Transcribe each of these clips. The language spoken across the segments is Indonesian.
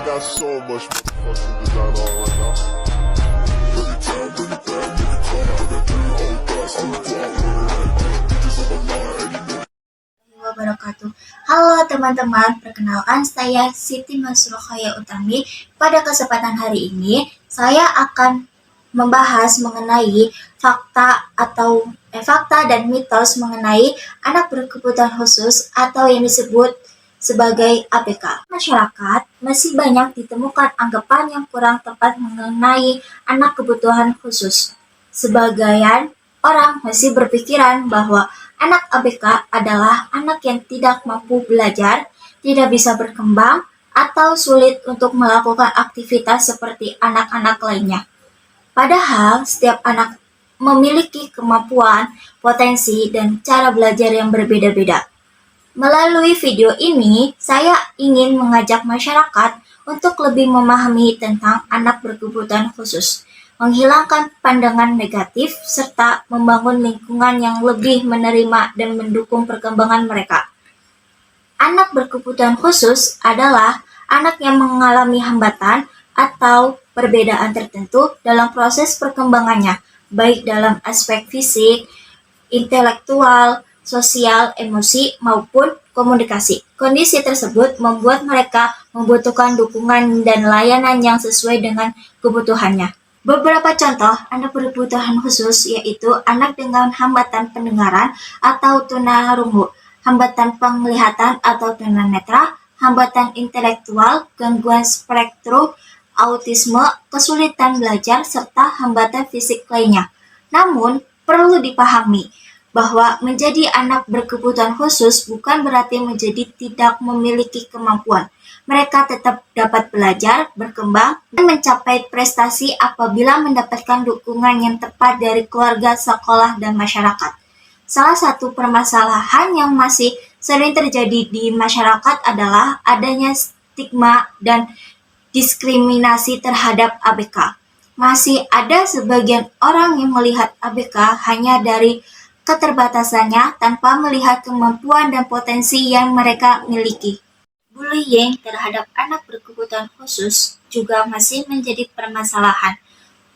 got so much fucking design on right now. Wabarakatuh. Halo teman-teman, perkenalkan saya Siti Masrokhaya Utami. Pada kesempatan hari ini, saya akan membahas mengenai fakta dan mitos mengenai anak berkebutuhan khusus atau yang disebut sebagai ABK. Masyarakat masih banyak ditemukan anggapan yang kurang tepat mengenai anak kebutuhan khusus. Sebagian orang masih berpikiran bahwa anak ABK adalah anak yang tidak mampu belajar, tidak bisa berkembang, atau sulit untuk melakukan aktivitas seperti anak-anak lainnya. Padahal setiap anak memiliki kemampuan, potensi, dan cara belajar yang berbeda-beda. Melalui video ini, saya ingin mengajak masyarakat untuk lebih memahami tentang anak berkebutuhan khusus, menghilangkan pandangan negatif, serta membangun lingkungan yang lebih menerima dan mendukung perkembangan mereka. Anak berkebutuhan khusus adalah anak yang mengalami hambatan atau perbedaan tertentu dalam proses perkembangannya, baik dalam aspek fisik, intelektual, sosial, emosi, maupun komunikasi. Kondisi tersebut membuat mereka membutuhkan dukungan dan layanan yang sesuai dengan kebutuhannya. Beberapa contoh anak berkebutuhan khusus yaitu anak dengan hambatan pendengaran atau tunarungu, hambatan penglihatan atau tunanetra, hambatan intelektual, gangguan spektrum autisme, kesulitan belajar, serta hambatan fisik lainnya. Namun, perlu dipahami bahwa menjadi anak berkebutuhan khusus bukan berarti menjadi tidak memiliki kemampuan. Mereka tetap dapat belajar, berkembang, dan mencapai prestasi apabila mendapatkan dukungan yang tepat dari keluarga, sekolah, dan masyarakat. Salah satu permasalahan yang masih sering terjadi di masyarakat adalah adanya stigma dan diskriminasi terhadap ABK. Masih ada sebagian orang yang melihat ABK hanya dari keterbatasannya tanpa melihat kemampuan dan potensi yang mereka miliki. Bullying terhadap anak berkebutuhan khusus juga masih menjadi permasalahan.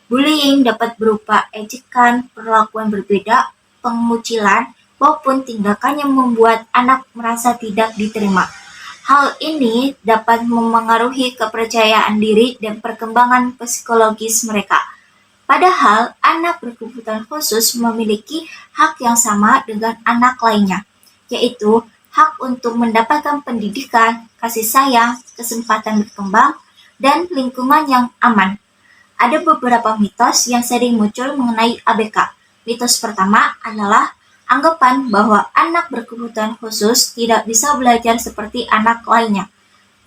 Bullying dapat berupa ejekan, perlakuan berbeda, pengucilan, maupun tindakan yang membuat anak merasa tidak diterima. Hal ini dapat memengaruhi kepercayaan diri dan perkembangan psikologis mereka. Padahal, anak berkebutuhan khusus memiliki hak yang sama dengan anak lainnya, yaitu hak untuk mendapatkan pendidikan, kasih sayang, kesempatan berkembang, dan lingkungan yang aman. Ada beberapa mitos yang sering muncul mengenai ABK. Mitos pertama adalah anggapan bahwa anak berkebutuhan khusus tidak bisa belajar seperti anak lainnya.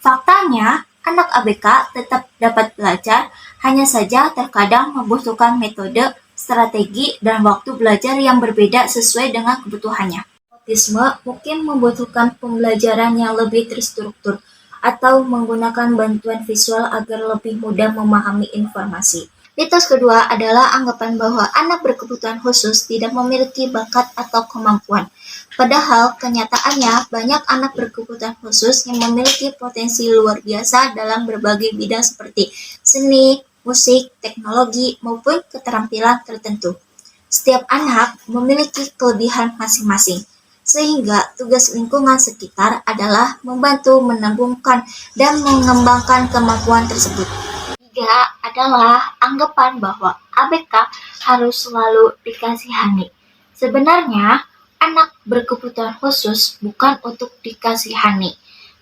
Faktanya, anak ABK tetap dapat belajar, hanya saja terkadang membutuhkan metode, strategi, dan waktu belajar yang berbeda sesuai dengan kebutuhannya. Autisme mungkin membutuhkan pembelajaran yang lebih terstruktur atau menggunakan bantuan visual agar lebih mudah memahami informasi. Mitos kedua adalah anggapan bahwa anak berkebutuhan khusus tidak memiliki bakat atau kemampuan. Padahal kenyataannya banyak anak berkebutuhan khusus yang memiliki potensi luar biasa dalam berbagai bidang seperti seni, musik, teknologi, maupun keterampilan tertentu. Setiap anak memiliki kelebihan masing-masing, sehingga tugas lingkungan sekitar adalah membantu menumbuhkan dan mengembangkan kemampuan tersebut. Ketiga adalah anggapan bahwa ABK harus selalu dikasihani. Sebenarnya, anak berkebutuhan khusus bukan untuk dikasihani,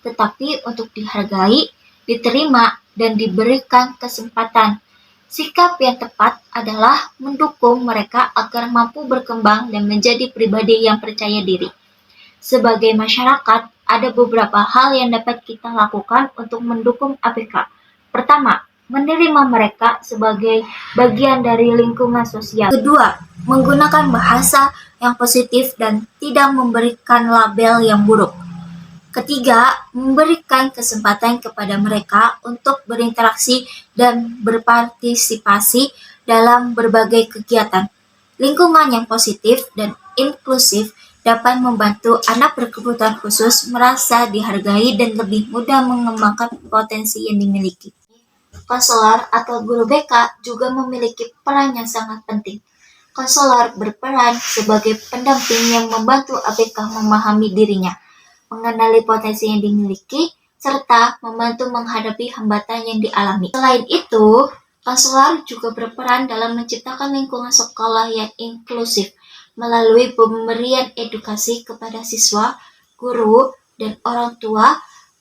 tetapi untuk dihargai, diterima, dan diberikan kesempatan. Sikap yang tepat adalah mendukung mereka agar mampu berkembang dan menjadi pribadi yang percaya diri. Sebagai masyarakat, ada beberapa hal yang dapat kita lakukan untuk mendukung ABK. Pertama, menerima mereka sebagai bagian dari lingkungan sosial. Kedua, menggunakan bahasa yang positif dan tidak memberikan label yang buruk. Ketiga, memberikan kesempatan kepada mereka untuk berinteraksi dan berpartisipasi dalam berbagai kegiatan. Lingkungan yang positif dan inklusif dapat membantu anak berkebutuhan khusus merasa dihargai dan lebih mudah mengembangkan potensi yang dimiliki. Konselor atau guru BK juga memiliki peran yang sangat penting. Konselor berperan sebagai pendamping yang membantu ABK memahami dirinya, mengenali potensi yang dimiliki, serta membantu menghadapi hambatan yang dialami. Selain itu, konselor juga berperan dalam menciptakan lingkungan sekolah yang inklusif melalui pemberian edukasi kepada siswa, guru, dan orang tua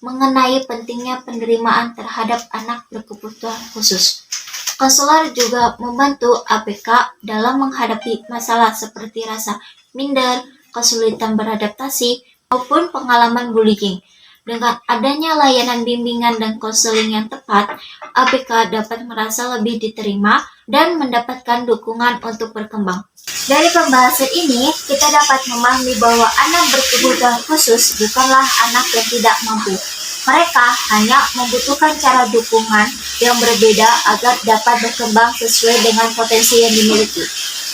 mengenai pentingnya penerimaan terhadap anak berkebutuhan khusus. Konselor juga membantu ABK dalam menghadapi masalah seperti rasa minder, kesulitan beradaptasi, maupun pengalaman bullying. Dengan adanya layanan bimbingan dan konseling yang tepat, ABK dapat merasa lebih diterima dan mendapatkan dukungan untuk berkembang. Dari pembahasan ini, kita dapat memahami bahwa anak berkebutuhan khusus bukanlah anak yang tidak mampu. Mereka hanya membutuhkan cara dukungan yang berbeda agar dapat berkembang sesuai dengan potensi yang dimiliki.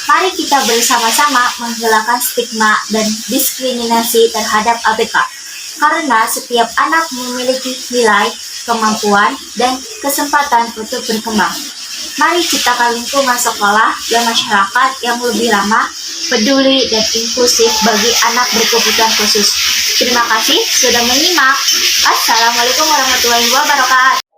Mari kita bersama-sama menghilangkan stigma dan diskriminasi terhadap ABK. Karena setiap anak memiliki nilai, kemampuan, dan kesempatan untuk berkembang. Mari ciptakan lingkungan sekolah dan masyarakat yang lebih ramah, peduli, dan inklusif bagi anak berkebutuhan khusus. Terima kasih sudah menyimak. Assalamualaikum warahmatullahi wabarakatuh.